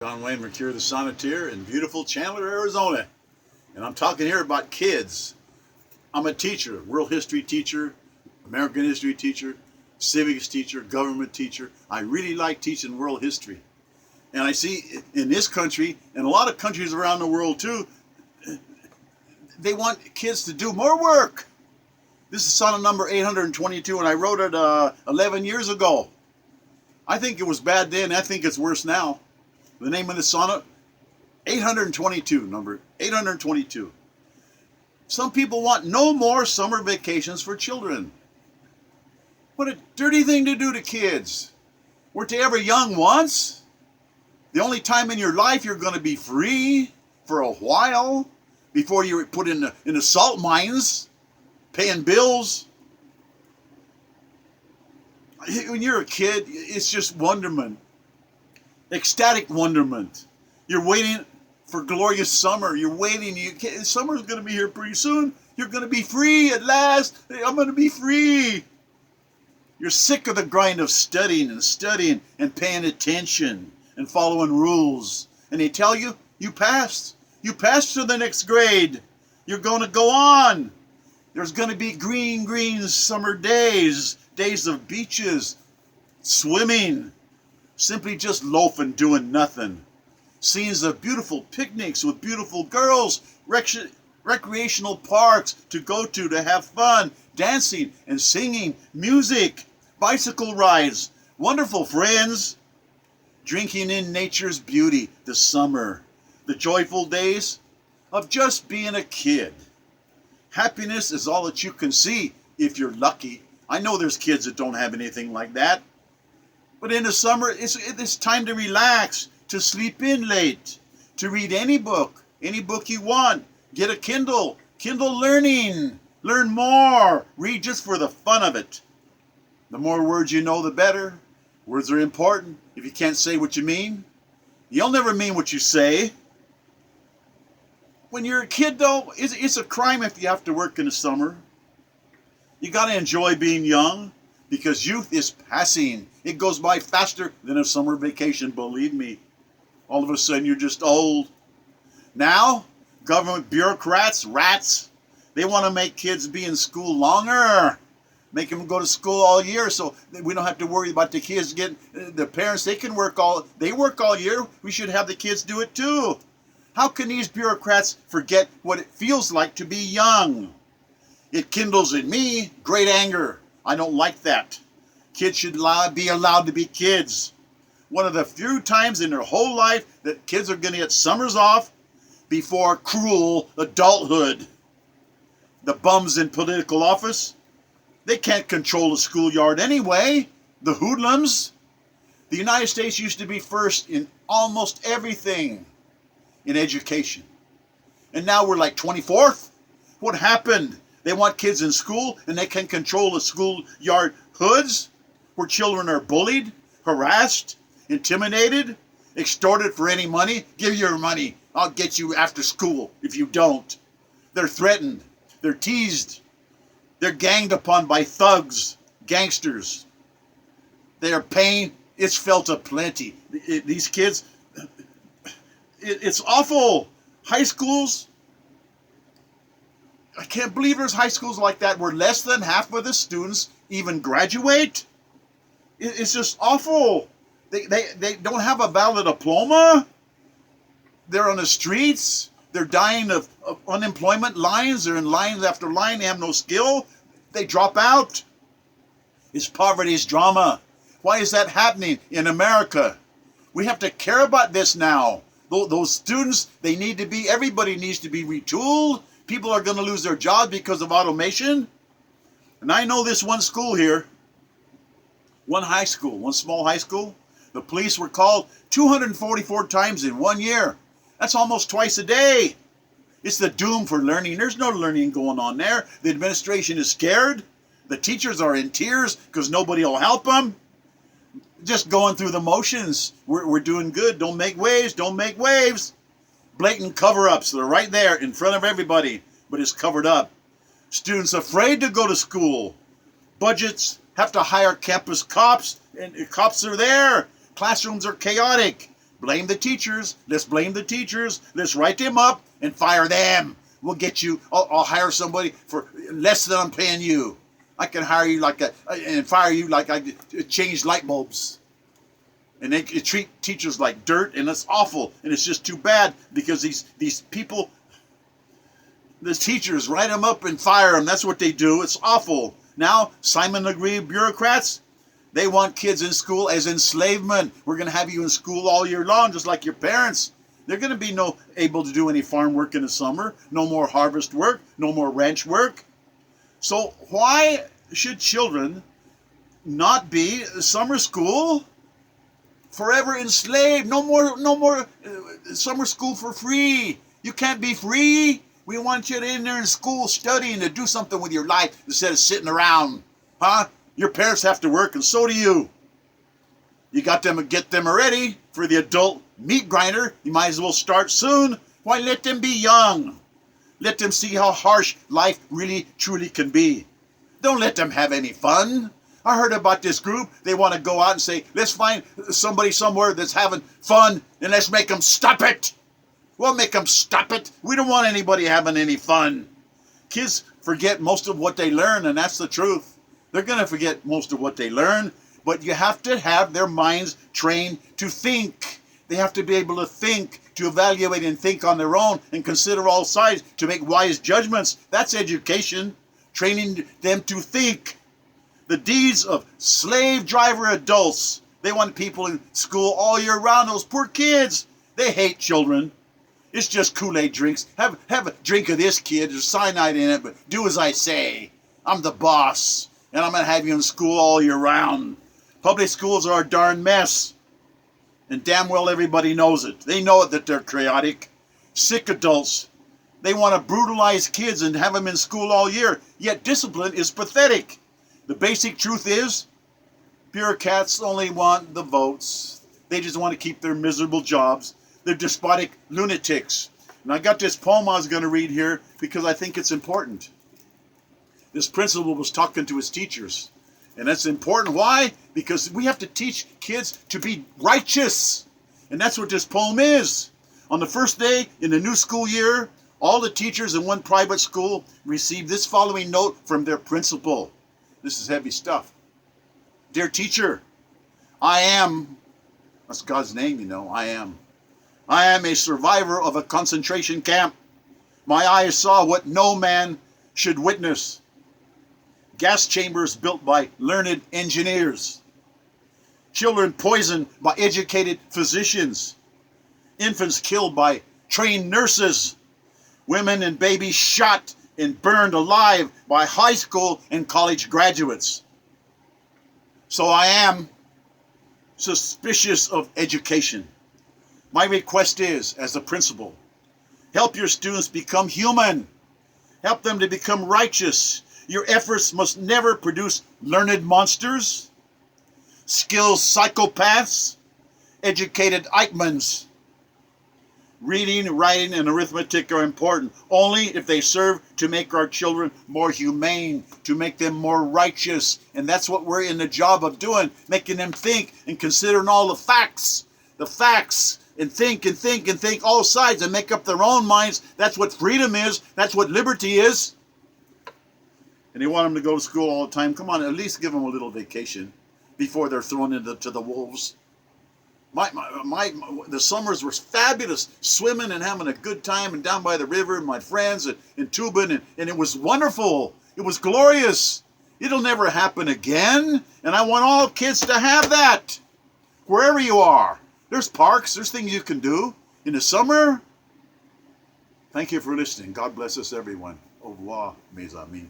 John Wayne Mercure, the Sonneteer in beautiful Chandler, Arizona. And I'm talking here about kids. I'm a teacher, world history teacher, American history teacher, civics teacher, government teacher. I really like teaching world history. And I see in this country, and a lot of countries around the world too, they want kids to do more work. This is sonnet number 822, and I wrote it 11 years ago. I think it was bad then. I think it's worse now. The name of the sonnet, 822, number 822. Some people want no more summer vacations for children. What a dirty thing to do to kids. Weren't they ever young once? The only time in your life you're going to be free for a while before you're put in the salt mines, paying bills. When you're a kid, it's just wonderment. Ecstatic wonderment. You're waiting for glorious summer. You're waiting. Summer's going to be here pretty soon. You're going to be free at last. I'm going to be free. You're sick of the grind of studying and paying attention and following rules. And they tell you, you passed. You passed to the next grade. You're going to go on. There's going to be green, green summer days. Days of beaches, swimming, simply just loafing, doing nothing. Scenes of beautiful picnics with beautiful girls, recreational parks to go to have fun, dancing and singing, music, bicycle rides, wonderful friends, drinking in nature's beauty, the summer, the joyful days of just being a kid. Happiness is all that you can see if you're lucky. I know there's kids that don't have anything like that. But in the summer, it's time to relax, to sleep in late, to read any book you want. Get a Kindle Learning, learn more, read just for the fun of it. The more words you know, the better. Words are important. If you can't say what you mean, you'll never mean what you say. When you're a kid, though, it's a crime if you have to work in the summer. You got to enjoy being young because youth is passing. It goes by faster than a summer vacation, believe me. All of a sudden, you're just old. Now, government bureaucrats, rats, they want to make kids be in school longer. Make them go to school all year so we don't have to worry about the kids getting, the parents, they work all year. We should have the kids do it too. How can these bureaucrats forget what it feels like to be young? It kindles in me great anger. I don't like that. Kids should be allowed to be kids. One of the few times in their whole life that kids are going to get summers off before cruel adulthood. The bums in political office, they can't control the schoolyard anyway. The hoodlums. The United States used to be first in almost everything in education. And now we're like 24th. What happened? They want kids in school and they can control the schoolyard hoods where children are bullied, harassed, intimidated, extorted for any money. Give your money. I'll get you after school if you don't. They're threatened. They're teased. They're ganged upon by thugs, gangsters. Their pain, it's felt aplenty. These kids, it's awful. High schools, I can't believe there's high schools like that where less than half of the students even graduate. It's just awful. They don't have a valid diploma. They're on the streets. They're dying of unemployment lines. They're in lines after line. They have no skill. They drop out. It's poverty, it's drama. Why is that happening in America? We have to care about this now. Those students, everybody needs to be retooled. People are going to lose their jobs because of automation. And I know this one school here, one small high school, the police were called 244 times in 1 year. That's almost twice a day. It's the doom for learning. There's no learning going on there. The administration is scared. The teachers are in tears because nobody will help them. Just going through the motions. We're doing good. Don't make waves. Don't make waves. Blatant cover-ups. They're right there in front of everybody, but it's covered up. Students afraid to go to school. Budgets have to hire campus cops, and cops are there. Classrooms are chaotic. Blame the teachers. Let's blame the teachers. Let's write them up and fire them. We'll get you. I'll hire somebody for less than I'm paying you. I can hire you and fire you like I change light bulbs. And they treat teachers like dirt, and it's awful. And it's just too bad because these people, the teachers, write them up and fire them. That's what they do. It's awful. Now, Simon Legree bureaucrats, they want kids in school as enslavement. We're going to have you in school all year long, just like your parents. They're going to be able to do any farm work in the summer. No more harvest work. No more ranch work. So why should children not be summer school? Forever enslaved. No more summer school for free. You can't be free. We want you in there in school studying to do something with your life instead of sitting around. Huh? Your parents have to work and so do you. You got them to get them ready for the adult meat grinder. You might as well start soon. Why, let them be young. Let them see how harsh life really truly can be. Don't let them have any fun. I heard about this group. They want to go out and say, let's find somebody somewhere that's having fun and let's make them stop it. We'll make them stop it. We don't want anybody having any fun. Kids forget most of what they learn, and that's the truth. They're going to forget most of what they learn, but you have to have their minds trained to think. They have to be able to think, to evaluate and think on their own and consider all sides to make wise judgments. That's education, training them to think. The deeds of slave driver adults. They want people in school all year round. Those poor kids. They hate children. It's just Kool-Aid drinks. Have a drink of this, kid. There's cyanide in it, but do as I say. I'm the boss, and I'm going to have you in school all year round. Public schools are a darn mess, and damn well everybody knows it. They know it that they're chaotic. Sick adults. They want to brutalize kids and have them in school all year, yet discipline is pathetic. The basic truth is, bureaucrats only want the votes. They just want to keep their miserable jobs. They're despotic lunatics. And I got this poem I was going to read here because I think it's important. This principal was talking to his teachers. And that's important. Why? Because we have to teach kids to be righteous. And that's what this poem is. On the first day in the new school year, all the teachers in one private school received this following note from their principal. This is heavy stuff. Dear teacher, I am, that's God's name, you know, I am a survivor of a concentration camp. My eyes saw what no man should witness. Gas chambers built by learned engineers. Children poisoned by educated physicians. Infants killed by trained nurses. Women and babies shot and burned alive by high school and college graduates. So I am suspicious of education. My request is, as the principal, help your students become human. Help them to become righteous. Your efforts must never produce learned monsters, skilled psychopaths, educated Eichmanns. Reading, writing, and arithmetic are important only if they serve to make our children more humane, to make them more righteous. And that's what we're in the job of doing, making them think and considering all the facts, and think all sides and make up their own minds. That's what freedom is. That's what liberty is. And they want them to go to school all the time. Come on, at least give them a little vacation before they're thrown into the wolves. The summers were fabulous, swimming and having a good time and down by the river and my friends in Tubin, and it was wonderful. It was glorious. It'll never happen again, and I want all kids to have that. Wherever you are, there's parks, there's things you can do in the summer. Thank you for listening. God bless us, everyone. Au revoir, mes amis.